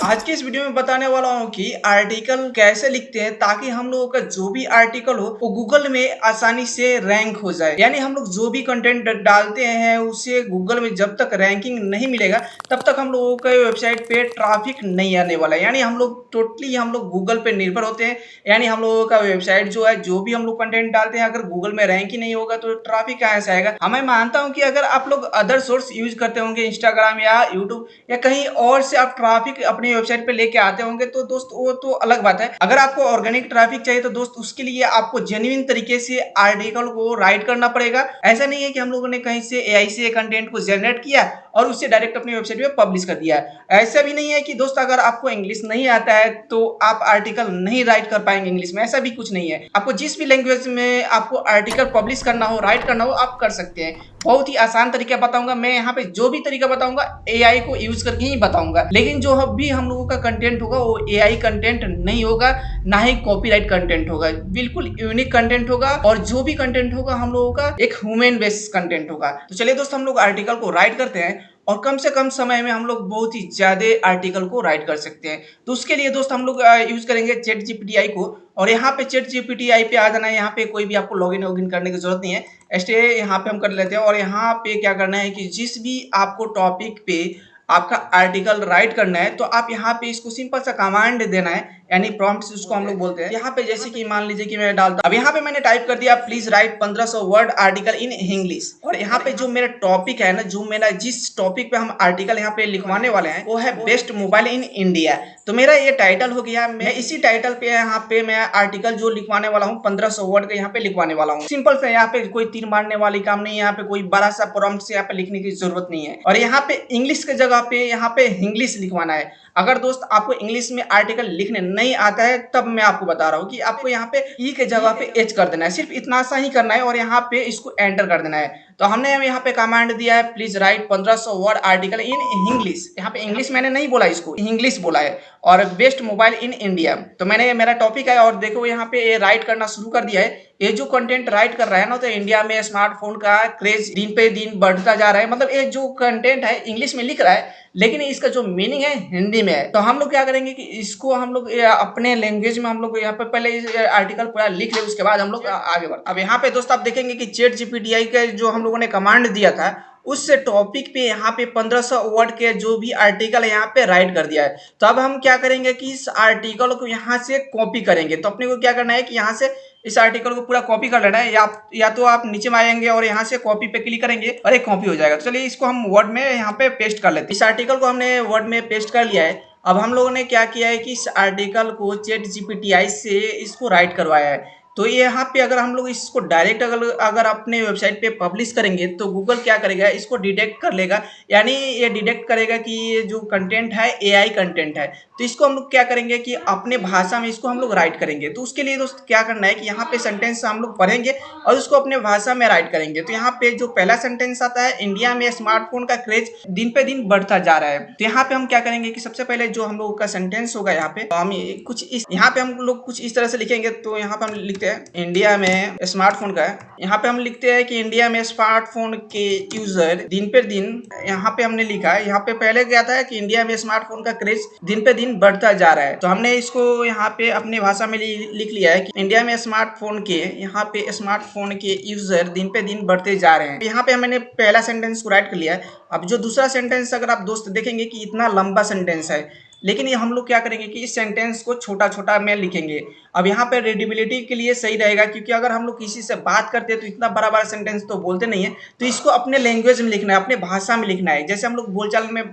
आज के इस वीडियो में बताने वाला हूँ कि आर्टिकल कैसे लिखते हैं ताकि हम लोगों का जो भी आर्टिकल हो वो गूगल में आसानी से रैंक हो जाए। यानी हम लोग जो भी कंटेंट डालते हैं उसे गूगल में जब तक रैंकिंग नहीं मिलेगा तब तक हम लोगों का वेबसाइट पे ट्रैफिक नहीं आने वाला है। यानी हम लोग टोटली हम लोग गूगल पे निर्भर होते हैं। यानी हम लोगों का वेबसाइट जो है जो भी हम लोग कंटेंट डालते हैं अगर गूगल में रैंक ही नहीं होगा तो ट्रैफिक कहाँ से आएगा। मैं मानता हूँ कि अगर आप लोग अदर सोर्स यूज करते होंगे इंस्टाग्राम या यूट्यूब या कहीं और से आप ट्रैफिक अपनी वेबसाइट पे लेके आते होंगे तो दोस्त वो तो अलग बात है। अगर आपको ऑर्गेनिक ट्रैफिक चाहिए तो दोस्त उसके लिए आपको जेन्युइन तरीके से आर्टिकल को राइट करना पड़ेगा। ऐसा नहीं है कि हम लोगों ने कहीं से एआई से कंटेंट को जनरेट किया और उससे डायरेक्ट अपनी वेबसाइट पे पब्लिश कर दिया। ऐसा भी नहीं है कि दोस्त अगर आपको इंग्लिश नहीं आता है तो आप आर्टिकल नहीं राइट कर पाएंगे इंग्लिश में, ऐसा भी कुछ नहीं है। आपको जिस भी लैंग्वेज में आपको आर्टिकल पब्लिश करना हो राइट करना हो आप कर सकते हैं। बहुत ही आसान तरीका बताऊंगा मैं यहाँ पे, जो भी तरीका बताऊंगा एआई को यूज करके ही बताऊंगा। लेकिन जो भी हम लोगों का कंटेंट होगा वो एआई कंटेंट नहीं होगा, ना ही कॉपीराइट कंटेंट होगा, बिल्कुल यूनिक कंटेंट होगा। और जो भी कंटेंट होगा हम लोगों का एक ह्यूमन बेस्ड कंटेंट होगा। तो चलिए दोस्त हम लोग आर्टिकल को राइट करते हैं और कम से कम समय में हम लोग बहुत ही ज्यादा आर्टिकल को राइट कर सकते हैं। तो उसके लिए दोस्त हम लोग यूज करेंगे चैट जीपीटी को। और यहाँ पे चैट जीपीटी पे आ जाना है। यहाँ पे कोई भी आपको लॉगिन वॉगिन करने की जरूरत नहीं है, ऐसे यहाँ पे हम कर लेते हैं। और यहाँ पे क्या करना है कि जिस भी आपको टॉपिक पे आपका आर्टिकल राइट करना है तो आप यहाँ पे इसको सिंपल सा कमांड देना है, यानी प्रॉम्प्ट उसको हम लोग बोलते हैं। यहाँ पे जैसे कि मान लीजिए कि मैं डालता, अब यहाँ पे मैंने टाइप कर दिया please right 1500 word article in English. और यहाँ पे जो मेरा टॉपिक है ना, जो मेरा जिस टॉपिक पे हम आर्टिकल यहाँ पे लिखवाने वाले हैं वो है बेस्ट मोबाइल इन इंडिया। तो मेरा ये टाइटल हो गया। मैं इसी टाइटल पे यहाँ पे मैं आर्टिकल जो लिखवाने वाला हूँ 1500 वर्ड का यहाँ पे लिखवाने वाला हूँ। सिंपल से यहाँ पे कोई तीर मारने वाली काम नहीं है, यहाँ पे कोई बड़ा सा प्रॉम्प्ट से यहाँ पे लिखने की जरूरत नहीं है। और यहाँ पे इंग्लिश के जगह पे यहाँ पे इंग्लिश लिखवाना है। अगर दोस्त आपको इंग्लिश में आर्टिकल लिखने नहीं आता है तब मैं आपको बता रहा हूँ कि आपको यहाँ पे ई के जगह पे एच कर देना है, सिर्फ इतना सा ही करना है और यहाँ पे इसको एंटर कर देना है। तो हमने यहाँ पे कमांड दिया है please right 1500 word article in English. यहाँ पे इंग्लिश मैंने नहीं बोला, इसको इंग्लिश बोला है। और बेस्ट मोबाइल इन इंडिया, तो मैंने मेरा टॉपिक है और देखो यहाँ पे ये राइट करना शुरू कर दिया है। ये जो कंटेंट राइट कर रहा है ना, तो इंडिया में स्मार्टफोन का क्रेज दिन पे दिन बढ़ता जा रहा है। मतलब ये जो कंटेंट है इंग्लिश में लिख रहा है लेकिन इसका जो मीनिंग है हिंदी में है। तो हम लोग क्या करेंगे कि इसको हम लोग अपने लैंग्वेज में हम लोग यहाँ पे पहले आर्टिकल पूरा लिख ले, उसके बाद हम लोग आगे बढ़। अब यहाँ पे दोस्त आप देखेंगे कि चैट जीपीटी का जो हम लोगों ने कमांड दिया था उस टॉपिक पे यहाँ पे 1500 वर्ड के जो भी आर्टिकल है यहाँ पे राइट कर दिया है। तो अब हम क्या करेंगे कि इस आर्टिकल को यहाँ से कॉपी करेंगे। तो अपने को क्या करना है कि यहाँ से इस आर्टिकल को पूरा कॉपी कर लेना है, या तो आप नीचे में आएंगे और यहाँ से कॉपी पे क्लिक करेंगे और एक कॉपी हो जाएगा। तो चलिए इसको हम वर्ड में यहाँ पे पेस्ट कर लेते हैं। इस आर्टिकल को हमने वर्ड में पेस्ट कर लिया है। अब हम लोगों ने क्या किया है कि इस आर्टिकल को चैट जीपीटी से इसको राइट करवाया है। तो यहाँ पे अगर हम लोग इसको डायरेक्ट अगर अपने वेबसाइट पे पब्लिश करेंगे तो गूगल क्या करेगा, इसको डिटेक्ट कर लेगा। यानी ये डिटेक्ट करेगा कि ये जो कंटेंट है एआई कंटेंट है। तो इसको हम लोग क्या करेंगे कि अपने भाषा में इसको हम लोग राइट करेंगे। तो उसके लिए दोस्त क्या करना है कि यहाँ पे सेंटेंस हम लोग पढ़ेंगे और उसको अपने भाषा में राइट करेंगे। तो यहाँ पे जो पहला सेंटेंस आता है, इंडिया में स्मार्टफोन का क्रेज दिन पे दिन बढ़ता जा रहा है। तो यहाँ पे हम क्या करेंगे कि सबसे पहले जो हम लोग का सेंटेंस होगा यहाँ पे, तो हम कुछ इस यहाँ पे हम लोग कुछ इस तरह से लिखेंगे। तो यहाँ पे हम लिखते हैं इंडिया में स्मार्टफोन का, यहाँ पे हम लिखते हैं कि इंडिया में स्मार्टफोन के यूजर दिन पे दिन, यहाँ पे हमने लिखा है, यहाँ पे पहले क्या था कि इंडिया में स्मार्टफोन का क्रेज दिन पे दिन बढ़ता जा रहा है। तो हमने इसको यहाँ पे अपनी भाषा में लिख लिया है कि इंडिया में स्मार्टफोन के, यहाँ पे स्मार्टफोन के यूजर दिन पे दिन बढ़ते जा रहे हैं। यहाँ पे मैंने पहला सेंटेंस को राइट कर लिया है। अब जो दूसरा सेंटेंस अगर आप दोस्त देखेंगे कि इतना लंबा सेंटेंस है, लेकिन ये हम लोग क्या करेंगे कि इस सेंटेंस को छोटा छोटा में लिखेंगे। अब यहाँ पे रीडेबिलिटी के लिए सही रहेगा, क्योंकि अगर हम लोग किसी से बात करते हैं तो इतना बड़ा बड़ा सेंटेंस तो बोलते नहीं है। तो इसको अपने लैंग्वेज में लिखना है, अपने भाषा में लिखना है। जैसे हम लोग बोलचाल में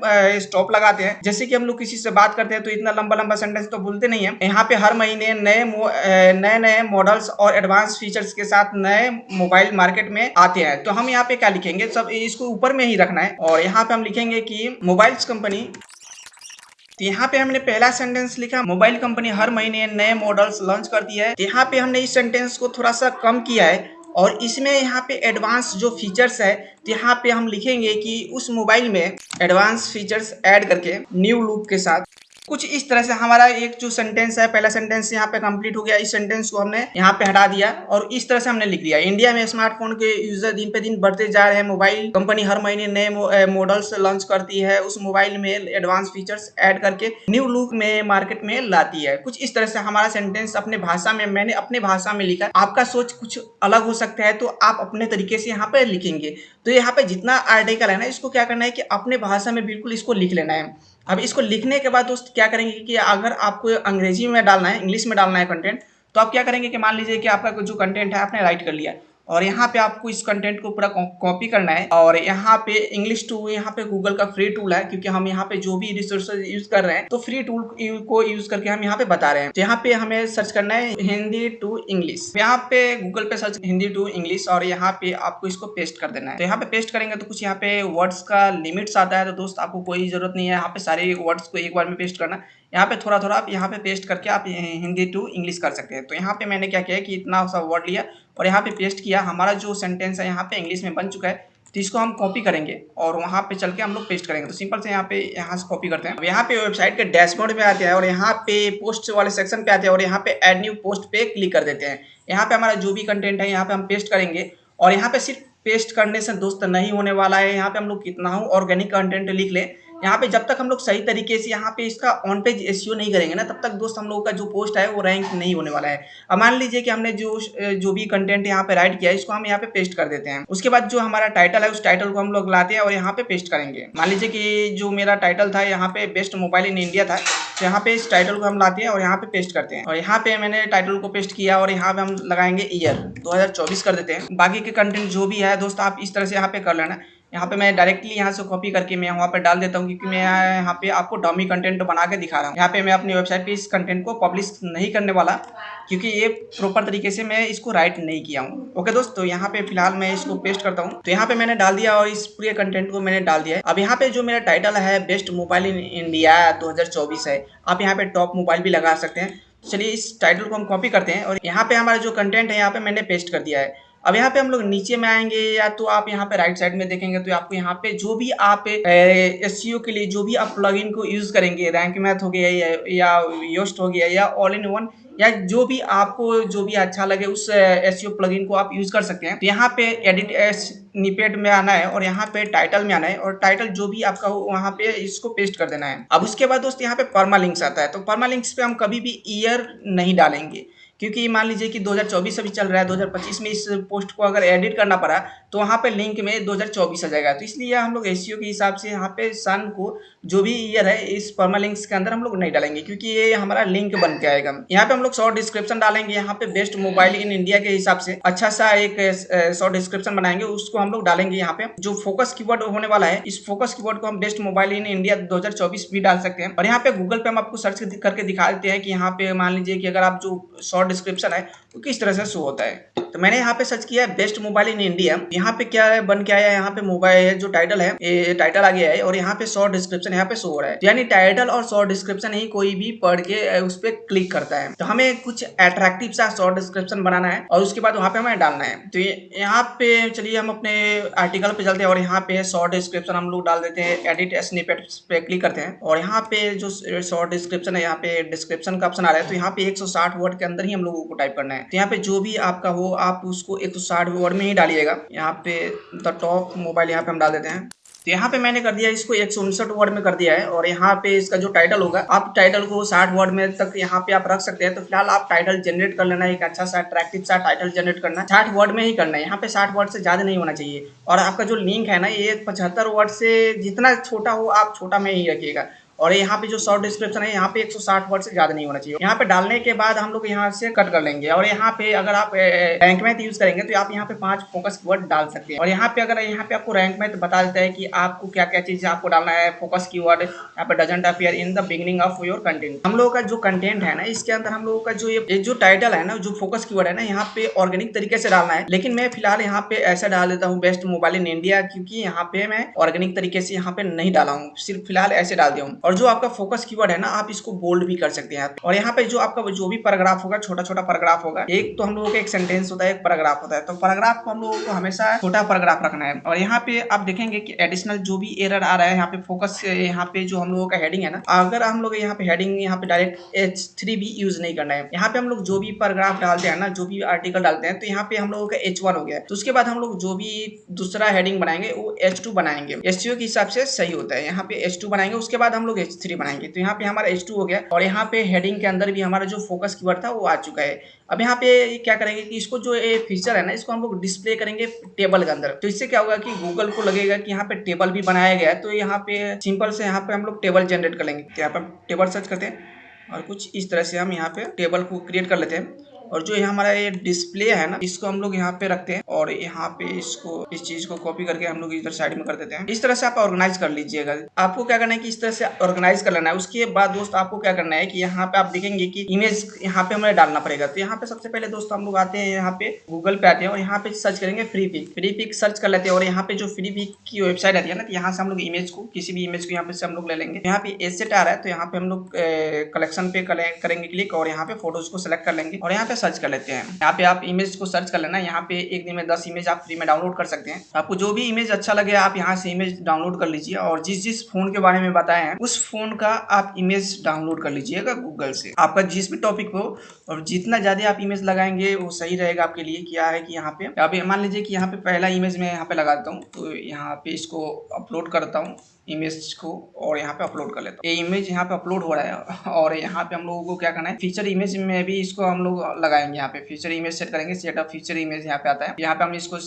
स्टॉप लगाते हैं, जैसे कि हम लोग किसी से बात करते हैं तो इतना लंबा लंबा सेंटेंस तो बोलते नहीं है। यहाँ पे हर महीने नए नए मॉडल्स और एडवांस फीचर्स के साथ नए मोबाइल मार्केट में आते हैं। तो हम यहाँ पे क्या लिखेंगे, सब इसको ऊपर में ही रखना है। और यहाँ पे हम लिखेंगे कि मोबाइल्स कंपनी, तो यहाँ पे हमने पहला सेंटेंस लिखा मोबाइल कंपनी हर महीने नए मॉडल्स लॉन्च करती है। तो यहाँ पे हमने इस सेंटेंस को थोड़ा सा कम किया है और इसमें यहाँ पे एडवांस जो फीचर्स है, तो यहाँ पे हम लिखेंगे कि उस मोबाइल में एडवांस फीचर्स ऐड करके न्यू लुक के साथ कुछ इस तरह से हमारा एक जो सेंटेंस है, पहला सेंटेंस यहाँ पे कंप्लीट हो गया। इस सेंटेंस को हमने यहाँ पे हटा दिया और इस तरह से हमने लिख दिया। इंडिया में स्मार्टफोन के यूजर दिन पे दिन बढ़ते जा रहे हैं। मोबाइल कंपनी हर महीने नए मॉडल्स लॉन्च करती है। उस मोबाइल में एडवांस फीचर्स ऐड करके न्यू लुक में मार्केट में लाती है। कुछ इस तरह से हमारा सेंटेंस अपने भाषा में, मैंने अपने भाषा में लिखा। आपका सोच कुछ अलग हो सकता है तो आप अपने तरीके से यहाँ पे लिखेंगे। तो यहाँ पे जितना आर्टिकल है ना, इसको क्या करना है कि अपने भाषा में बिल्कुल इसको लिख लेना है। अब इसको लिखने के बाद दोस्त क्या करेंगे कि अगर आपको अंग्रेजी में डालना है, इंग्लिश में डालना है कंटेंट, तो आप क्या करेंगे कि मान लीजिए कि आपका जो कंटेंट है आपने राइट कर लिया और यहाँ पे आपको इस कंटेंट को पूरा कॉपी करना है। और यहाँ पे इंग्लिश टू, यहाँ पे गूगल का फ्री टूल है, क्योंकि हम यहाँ पे जो भी रिसोर्सेज यूज कर रहे हैं तो फ्री टूल को यूज करके हम यहाँ पे बता रहे हैं। तो यहाँ पे हमें सर्च करना है हिंदी टू इंग्लिश। यहाँ पे गूगल पे सर्च हिंदी टू इंग्लिश और यहाँ पे आपको इसको पेस्ट कर देना है। तो यहाँ पे पेस्ट करेंगे तो कुछ यहाँ पे वर्ड्स का लिमिट्स आता है। तो दोस्त आपको कोई जरूरत नहीं है यहाँ पे सारे वर्ड्स को एक बार में पेस्ट करना। यहाँ पे थोड़ा थोड़ा आप यहाँ पे पेस्ट करके आप हिंदी टू इंग्लिश कर सकते हैं। तो यहाँ पे मैंने क्या किया कि इतना सा वर्ड लिया और यहाँ पे पेस्ट किया। हमारा जो सेंटेंस है यहाँ पे इंग्लिश में बन चुका है। तो इसको हम कॉपी करेंगे और वहाँ पे चल के हम लोग पेस्ट करेंगे। तो सिंपल से यहाँ से कॉपी करते हैं। अब यहाँ पे वेबसाइट के डैशबोर्ड में आते हैं और यहाँ पे पोस्ट वाले सेक्शन पे आते हैं और यहाँ पे ऐड न्यू पोस्ट पे क्लिक कर देते हैं। यहाँ पे हमारा जो भी कंटेंट है यहाँ पे हम पेस्ट करेंगे और यहाँ पे सिर्फ पेस्ट करने से दोस्त नहीं होने वाला है। यहाँ पे हम लोग कितना हो ऑर्गेनिक कंटेंट लिख लें। यहाँ पे जब तक हम लोग सही तरीके से यहाँ पे इसका ऑन पेज एसईओ नहीं करेंगे ना, तब तक दोस्त हम लोगों का जो पोस्ट है वो रैंक नहीं होने वाला है। अब मान लीजिए कि हमने जो भी कंटेंट यहाँ पे राइट किया है इसको हम यहाँ पे पेस्ट कर देते हैं। उसके बाद जो हमारा टाइटल है उस टाइटल को हम लोग लाते हैं और यहाँ पे पेस्ट करेंगे। मान लीजिए कि जो मेरा टाइटल था यहाँ पे बेस्ट मोबाइल इन इंडिया था, तो यहाँ पे इस टाइटल को हम लाते हैं और यहाँ पे पेस्ट करते हैं। और यहाँ पे मैंने टाइटल को पेस्ट किया और यहाँ पे हम लगाएंगे ईयर 2024 कर देते हैं। बाकी के कंटेंट जो भी है दोस्त आप इस तरह से यहाँ पे कर लेना। यहाँ पे मैं डायरेक्टली यहाँ से कॉपी करके मैं वहाँ पे डाल देता हूँ, क्योंकि मैं यहाँ पे आपको डमी कंटेंट बना के दिखा रहा हूँ। यहाँ पे मैं अपनी वेबसाइट पे इस कंटेंट को पब्लिश नहीं करने वाला, क्योंकि ये प्रॉपर तरीके से मैं इसको राइट नहीं किया हूँ। ओके दोस्त, तो यहाँ पे फिलहाल मैं इसको पेस्ट करता हूँ। तो यहाँ पे मैंने डाल दिया और इस पूरे कंटेंट को मैंने डाल दिया है। अब यहाँ पे जो मेरा टाइटल है बेस्ट मोबाइल इन इंडिया 2024 है। आप यहाँ पे टॉप मोबाइल भी लगा सकते हैं। चलिए इस टाइटल को हम कॉपी करते हैं और यहाँ पे हमारा जो कंटेंट है यहाँ पे मैंने पेस्ट कर दिया है। अब यहाँ पे हम लोग नीचे में आएंगे या तो आप यहाँ पे राइट साइड में देखेंगे तो आपको यहाँ पे जो भी आप एसईओ के लिए जो भी आप प्लगइन को यूज करेंगे, रैंक मैथ हो गया या योस्ट हो गया या ऑल इन वन या जो भी आपको जो भी अच्छा लगे उस एसईओ प्लगइन को आप यूज कर सकते हैं। तो यहाँ पे एडिट स्निपेट में आना है और यहाँ पे टाइटल में आना है और टाइटल जो भी आपका हो वहाँ पे इसको पेस्ट कर देना है। अब उसके बाद दोस्त यहाँ पे परमालिंक्स आता है। तो परमालिंक्स पे हम कभी भी ईयर नहीं डालेंगे, क्योंकि मान लीजिए कि 2024 अभी चल रहा है, 2025 में इस पोस्ट को अगर एडिट करना पड़ा तो वहाँ पे लिंक में 2024 आ जाएगा। तो इसलिए हम लोग एसईओ के हिसाब से यहाँ पे सन को जो भी ईयर है इस परमालिंक्स के अंदर हम लोग नहीं डालेंगे, क्योंकि ये हमारा लिंक बन के आएगा। यहाँ पे हम लोग शॉर्ट डिस्क्रिप्शन डालेंगे। यहाँ पे बेस्ट मोबाइल इन इंडिया के हिसाब से अच्छा सा एक शॉर्ट डिस्क्रिप्शन बनाएंगे, उसको हम लोग डालेंगे। यहाँ पे जो फोकस कीवर्ड होने वाला है इस फोकस कीवर्ड को हम बेस्ट मोबाइल इन इंडिया 2024 भी डाल सकते हैं। और यहाँ पे गूगल पे हम आपको सर्च करके दिखा देते हैं कि यहाँ पे मान लीजिए कि अगर आप जो शॉर्ट डिस्क्रिप्शन है तो किस तरह से शो होता है। तो मैंने यहाँ पे सर्च किया बेस्ट मोबाइल इन इंडिया। यहाँ पे क्या है बन के आया है, यहाँ पे मोबाइल जो टाइटल है ये टाइटल आ गया है और यहाँ पे शॉर्ट डिस्क्रिप्शन यहाँ पे शो हो रहा है। यानी टाइटल और शॉर्ट डिस्क्रिप्शन ही कोई भी पढ़ के उस पर क्लिक करता है। तो हमें कुछ अट्रैक्टिव सा शॉर्ट डिस्क्रिप्शन बनाना है और उसके बाद वहाँ पे हमें डालना है। तो यहाँ पे चलिए हम अपने आर्टिकल पे चलते हैं और यहाँ पे शॉर्ट डिस्क्रिप्शन हम लोग डाल देते हैं। एडिट स्निपेट पे क्लिक करते हैं और यहाँ पे जो शॉर्ट डिस्क्रिप्शन है यहाँ पे डिस्क्रिप्शन का ऑप्शन आ रहा है। तो यहाँ पे 160 वर्ड के अंदर ही हम लोगों को टाइप करना है। तो यहाँ पे जो भी आपका हो आप उसको 160 वर्ड में ही डालिएगा। यहाँ पे द टॉप मोबाइल यहाँ पे हम डाल देते हैं। तो यहाँ पे मैंने कर दिया इसको 159 वर्ड में कर दिया है और यहाँ पे इसका जो टाइटल होगा आप टाइटल को 60 वर्ड में तक यहाँ पे आप रख सकते हैं। तो फिलहाल आप टाइटल जनरेट कर लेना, एक अच्छा सा अट्रैक्टिव सा टाइटल जनरेट करना, 60 वर्ड में ही करना है। यहाँ पे 60 वर्ड से ज्यादा नहीं होना चाहिए। और आपका जो लिंक है ना ये 75 वर्ड से जितना छोटा हो आप छोटा में ही रखिएगा। और यहाँ पे जो शॉर्ट डिस्क्रिप्शन है यहाँ पे 160 वर्ड से ज्यादा नहीं होना चाहिए। यहाँ पे डालने के बाद हम लोग यहाँ से कट कर लेंगे और यहाँ पे अगर आप रैंक मैथ यूज करेंगे तो आप यहाँ पे 5 फोकस कीवर्ड डाल सकते हैं। और यहाँ पे अगर यहाँ पे आपको रैंक मैथ बता देता है कि आपको क्या क्या चीज आपको डालना है। फोकस कीवर्ड यहाँ पे doesn't appear in the beginning of your content. हम लोगों का जो कंटेंट है ना इसके अंदर हम लोगों का जो ये जो टाइटल है ना जो फोकस कीवर्ड है ना यहाँ पे ऑर्गेनिक तरीके से डालना है। लेकिन मैं फिलहाल यहाँ पे ऐसा डाल देता हूँ बेस्ट मोबाइल इन इंडिया, क्योंकि यहाँ पे मैं ऑर्गेनिक तरीके से यहाँ पे नहीं डाला हूँ, सिर्फ फिलहाल ऐसे डाल दिया हूँ। और और जो आपका फोकस कीवर्ड है ना, आप इसको बोल्ड भी कर सकते हैं। और यहाँ पे जो आपका जो भी पैराग्राफ होगा, छोटा छोटा पैराग्राफ होगा। एक तो हम लोगों का एक सेंटेंस होता है, एक पैराग्राफ होता है, तो पैराग्राफ को हम लोगों को हमेशा छोटा पैराग्राफ रखना है। और यहाँ पे आप देखेंगे कि एडिशनल जो भी एरर आ रहा है यहाँ पे फोकस, यहाँ पे जो हम लोगों का हेडिंग है ना, अगर हम लोग यहाँ पे हेडिंग यहाँ पे डायरेक्ट H3 भी यूज नहीं करना है। यहाँ पे हम लोग जो भी पैराग्राफ डालते हैं ना, जो भी आर्टिकल डालते हैं, तो यहाँ पे हम लोगों का H1 हो गया है। तो उसके बाद हम लोग जो भी दूसरा हेडिंग बनाएंगे वो H2 बनाएंगे, SEO के हिसाब से सही होता है। यहाँ पे H2 बनाएंगे, उसके बाद हम लोग H3 बनाएंगे। तो यहाँ पे हमारा H2 हो गया और यहाँ पे हेडिंग के अंदर भी हमारा जो फोकस कीवर्ड था वो आ चुका है। अब यहाँ पे क्या करेंगे कि इसको जो ये फीचर है ना, इसको हम लोग डिस्प्ले करेंगे टेबल के अंदर। तो इससे क्या होगा कि गूगल को लगेगा कि यहाँ पे टेबल भी बनाया गया है। तो यहाँ पे सिंपल से यहाँ पे हम लोग टेबल जनरेट कर लेंगे। तो यहाँ पर टेबल सर्च करते हैं और कुछ इस तरह से हम यहाँ पे टेबल को क्रिएट कर लेते हैं। और जो हमारा ये डिस्प्ले है ना, इसको हम लोग यहाँ पे रखते हैं और यहाँ पे इसको इस चीज को कॉपी करके हम लोग इधर साइड में कर देते हैं। इस तरह से आप ऑर्गेनाइज कर लीजिएगा। आपको क्या करना है कि इस तरह से ऑर्गेनाइज कर लेना है। उसके बाद दोस्त आपको क्या करना है कि यहाँ पे आप देखेंगे कि इमेज यहाँ पे हमें डालना पड़ेगा। तो यहाँ पे सबसे पहले दोस्त हम लोग आते हैं, यहाँ पे गूगल पे आते हैं और यहाँ पे सर्च करेंगे फ्री पिक सर्च कर लेते हैं। और यहाँ पे जो फ्री पिक की वेबसाइट आती है ना, तो यहाँ से हम लोग इमेज को, किसी भी इमेज को यहाँ पे से हम लोग ले लेंगे। यहाँ पे एसेट आ रहा है, तो यहाँ पे हम लोग कलेक्शन पे करेंगे क्लिक और यहाँ पे फोटोज को सिलेक्ट कर लेंगे और यहाँ पे सर्च कर लेते हैं। यहाँ पे आप इमेज को सर्च कर लेना। यहाँ पे एक दिन में 10 इमेज आप फ्री में डाउनलोड कर सकते हैं। आपको जो भी इमेज अच्छा लगे आप यहाँ से इमेज डाउनलोड कर लीजिए और जिस फोन के बारे में बताए हैं उस फोन का आप इमेज डाउनलोड कर लीजिएगा गूगल से। आपका जिस भी टॉपिक हो और जितना ज्यादा आप इमेज लगाएंगे वो सही रहेगा आपके लिए। क्या है कि यहाँ पे मान लीजिए कि यहाँ पे पहला इमेज मैं यहाँ पे लगाता हूँ, तो यहाँ पे इसको अपलोड करता हूँ इमेज को और यहाँ पे अपलोड कर लेता हूँ। ये इमेज यहाँ पे अपलोड हो रहा है और यहाँ पे हम लोगों को क्या करना है, फीचर इमेज में भी इसको हम लोग लगाएंगे। यहाँ पे फीचर इमेज सेट करेंगे, सेट अप फीचर इमेज यहाँ पे आता है। यहाँ पे हम इसको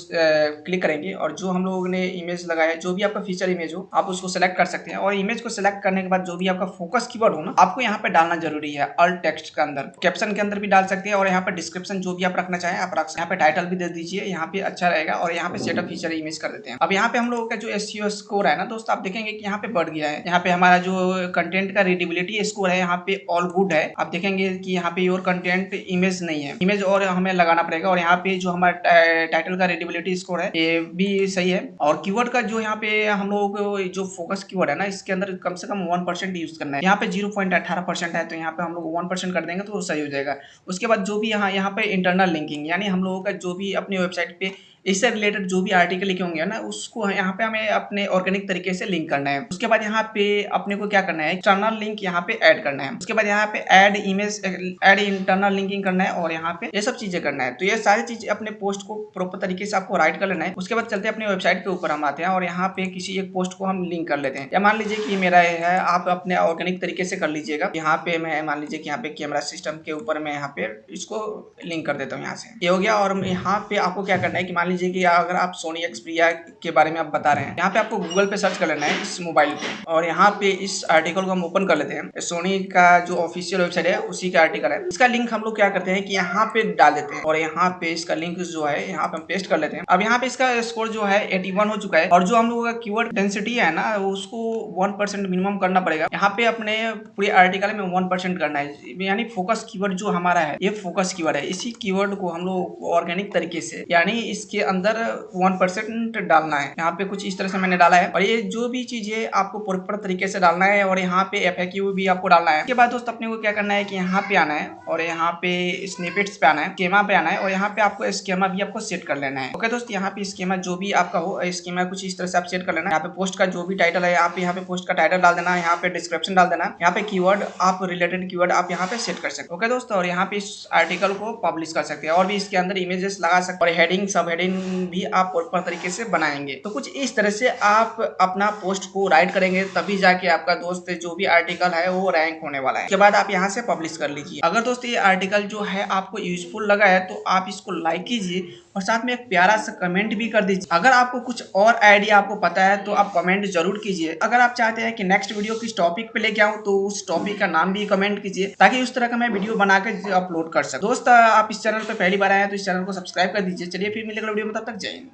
क्लिक करेंगे और जो हम लोगों ने इमेज लगाया है, जो भी आपका फीचर इमेज हो आप उसको सेलेक्ट कर सकते हैं। और इमेज को सिलेक्ट करने के बाद जो भी आपका फोकस कीवर्ड हो ना, आपको यहाँ पे डालना जरूरी है। अल्ट टेक्स्ट के अंदर, कैप्शन के अंदर भी डाल सकते हैं और यहाँ पे डिस्क्रिप्शन जो भी आप रखना चाहें आप रख सकते हैं। यहाँ पे टाइटल भी दे दीजिए, यहाँ पे अच्छा रहेगा। और यहाँ पे सेट अप फीचर इमेज कर देते हैं। अब यहाँ पे हम लोगों का जो SEO स्कोर है ना दोस्त, आप देखेंगे कि यहाँ पे बढ़ गया है। यहाँ पे हमारा जो कंटेंट का रीडेबिलिटी स्कोर है यहाँ पे ऑल गुड है। आप देखेंगे कि यहाँ पे योर कंटेंट इमेज नहीं है, इमेज और हमें लगाना पड़ेगा। और यहाँ पे जो हमारा टाइटल का रीडेबिलिटी स्कोर है ये भी सही है। और कीवर्ड का जो यहाँ पे हम लोगों को जो फोकस कीवर्ड है ना, इसके अंदर कम से कम 1% यूज करना है। यहाँ पे 0.18% है, तो यहाँ पे हम लोग 1% कर देंगे तो सही हो जाएगा। उसके बाद जो भी यहाँ पे इंटरनल लिंकिंग, यानी हम लोगों का जो भी अपनी वेबसाइट पे इससे रिलेटेड जो भी आर्टिकल लिखे होंगे ना, उसको यहाँ पे हमें अपने ऑर्गेनिक तरीके से लिंक करना है। उसके बाद यहाँ पे अपने को क्या करना है, एक्सटर्नल लिंक यहाँ पे ऐड करना है। उसके बाद यहाँ पे add image, add internal linking करना है और यहाँ पे ये सब चीजें करना है। तो ये सारी चीजें अपने पोस्ट को प्रॉपर तरीके से आपको राइट कर लेना है। उसके बाद चलते हैं अपने वेबसाइट के ऊपर, हम आते हैं और यहाँ पे किसी एक पोस्ट को हम लिंक कर लेते हैं। या मान लीजिए कि मेरा है, आप अपने ऑर्गेनिक तरीके से कर लीजिएगा। यहाँ पे मैं मान लीजिए कि यहाँ पे कैमरा सिस्टम के ऊपर मैं यहाँ पे इसको लिंक कर देता हूँ। यहाँ से ये हो गया। और यहाँ पे आपको क्या करना है कि मान लीजिए कि अगर आप सोनी एक्सपीरिया के बारे में आप बता रहे हैं, यहाँ पे आपको गूगल पे सर्च कर लेना है इस मोबाइल पे। और यहाँ पे इस आर्टिकल को हम ओपन कर लेते हैं। सोनी का जो ऑफिशियल वेबसाइट है उसी का आर्टिकल है। इसका लिंक हम लोग क्या करते हैं कि यहाँ पे डाल देते हैं और यहाँ पे इसका लिंक जो है यहाँ पे हम पेस्ट कर लेते हैं। अब यहाँ पे इसका स्कोर जो है 81 हो चुका है। और जो हम लोगों का कीवर्ड डेंसिटी है ना, उसको 1% मिनिमम करना पड़ेगा। यहाँ पे अपने पूरे आर्टिकल में 1% करना है। यानी फोकस कीवर्ड जो हमारा है ये फोकस कीवर्ड है। इसी कीवर्ड को हम लोग ऑर्गेनिक तरीके से, यानी इसके अंदर 1% डालना है। यहाँ पे कुछ इस तरह से मैंने डाला है। और ये जो भी चीज है आपको प्रॉपर तरीके से डालना है। और यहाँ पे FAQ भी आपको डालना है। उसके बाद दोस्त अपने को क्या करना है कि यहाँ पे आना है और यहाँ पे स्निपेट्स पे आना है, स्कीमा पे आना है। और यहाँ पे आपको स्कीमा भी आपको सेट कर लेना है। ओके दोस्त, यहाँ पे स्कीमा जो भी आपका हो, स्कीमा कुछ इस तरह से आप सेट कर लेना है। यहाँ पे पोस्ट का जो भी टाइटल है आप यहाँ पे पोस्ट का टाइटल डाल देना है। यहाँ पे डिस्क्रिप्शन डाल देना है। यहाँ पे कीवर्ड आप रिलेटेड कीवर्ड आप यहाँ पे सेट कर सकते हैं। ओके दोस्त, और यहाँ पे इस आर्टिकल को पब्लिश कर सकते हैं और भी इसके अंदर इमेजेस लगा सकते हैं और हेडिंग सब हेडिंग भी आप प्रॉपर तरीके से बनाएंगे। तो कुछ इस तरह से आप अपना पोस्ट को राइट करेंगे, तभी जाके आपका दोस्त जो भी आर्टिकल है वो रैंक होने वाला है। उसके बाद आप यहाँ से पब्लिश कर लीजिए। अगर दोस्त ये आर्टिकल जो है आपको यूजफुल लगा है तो आप इसको लाइक कीजिए और साथ में एक प्यारा सा कमेंट भी कर दीजिए। अगर आपको कुछ और आइडिया आपको पता है तो आप कमेंट जरूर कीजिए। अगर आप चाहते हैं कि नेक्स्ट वीडियो किस टॉपिक पे लेके आऊं तो उस टॉपिक का नाम भी कमेंट कीजिए, ताकि उस तरह का मैं वीडियो बनाकर अपलोड कर सकूं। दोस्त आप इस चैनल पे पहली बार आए हैं तो इस चैनल को सब्सक्राइब कर दीजिए। चलिए फिर मिलेगा वीडियो में, तब तक जय हिंद।